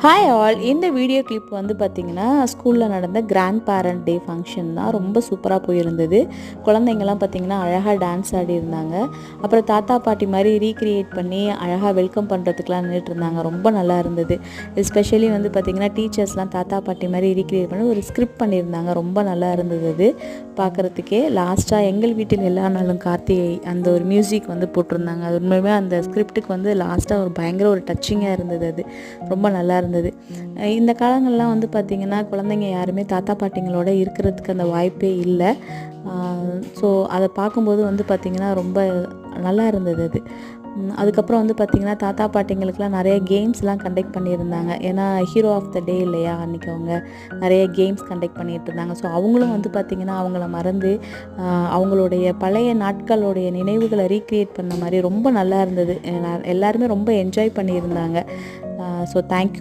Hi all, இந்த video clip வந்து பார்த்திங்கன்னா ஸ்கூலில் நடந்த கிராண்ட் பேரண்ட் டே ஃபங்க்ஷன் தான். ரொம்ப சூப்பராக போயிருந்தது. குழந்தைங்கள்லாம் பார்த்திங்கன்னா அழகாக டான்ஸ் ஆடி இருந்தாங்க. அப்புறம் தாத்தா பாட்டி மாதிரி ரீக்ரியேட் பண்ணி அழகாக வெல்கம் பண்ணுறதுக்குலாம் நின்றுட்டு இருந்தாங்க. ரொம்ப நல்லா இருந்தது. எஸ்பெஷலி வந்து பார்த்திங்கன்னா டீச்சர்ஸ்லாம் தாத்தா பாட்டி மாதிரி ரீக்ரியேட் பண்ணி ஒரு ஸ்கிரிப்ட் பண்ணியிருந்தாங்க. ரொம்ப நல்லா இருந்தது அது பார்க்குறதுக்கே. லாஸ்ட்டாக எங்கள் வீட்டில் எல்லா நாளும் கார்த்திகை அந்த ஒரு மியூசிக் வந்து போட்டிருந்தாங்க. அது உண்மையுமே அந்த ஸ்கிரிப்டுக்கு வந்து லாஸ்ட்டாக ஒரு பயங்கர ஒரு டச்சிங்காக இருந்தது. அது ரொம்ப நல்லா இருந்தது. இந்த காலங்கள்லாம் வந்து பார்த்திங்கன்னா குழந்தைங்க யாருமே தாத்தா பாட்டிங்களோட இருக்கிறதுக்கு அந்த வாய்ப்பே இல்லை. ஸோ அதை பார்க்கும்போது வந்து பார்த்திங்கன்னா ரொம்ப நல்லா இருந்தது அது. அதுக்கப்புறம் வந்து பார்த்திங்கன்னா தாத்தா பாட்டிங்களுக்கெலாம் நிறைய கேம்ஸ்லாம் கண்டக்ட் பண்ணியிருந்தாங்க. ஏன்னா ஹீரோ ஆஃப் த டே இல்லையா, அன்றைக்கி அவங்க நிறைய கேம்ஸ் கண்டக்ட் பண்ணிகிட்டு இருந்தாங்க. ஸோ அவங்களும் வந்து பார்த்திங்கன்னா அவங்கள மறந்து அவங்களுடைய பழைய நாட்களுடைய நினைவுகளை ரீக்ரியேட் பண்ண மாதிரி ரொம்ப நல்லா இருந்தது. எல்லாருமே ரொம்ப என்ஜாய் பண்ணியிருந்தாங்க. So thank you.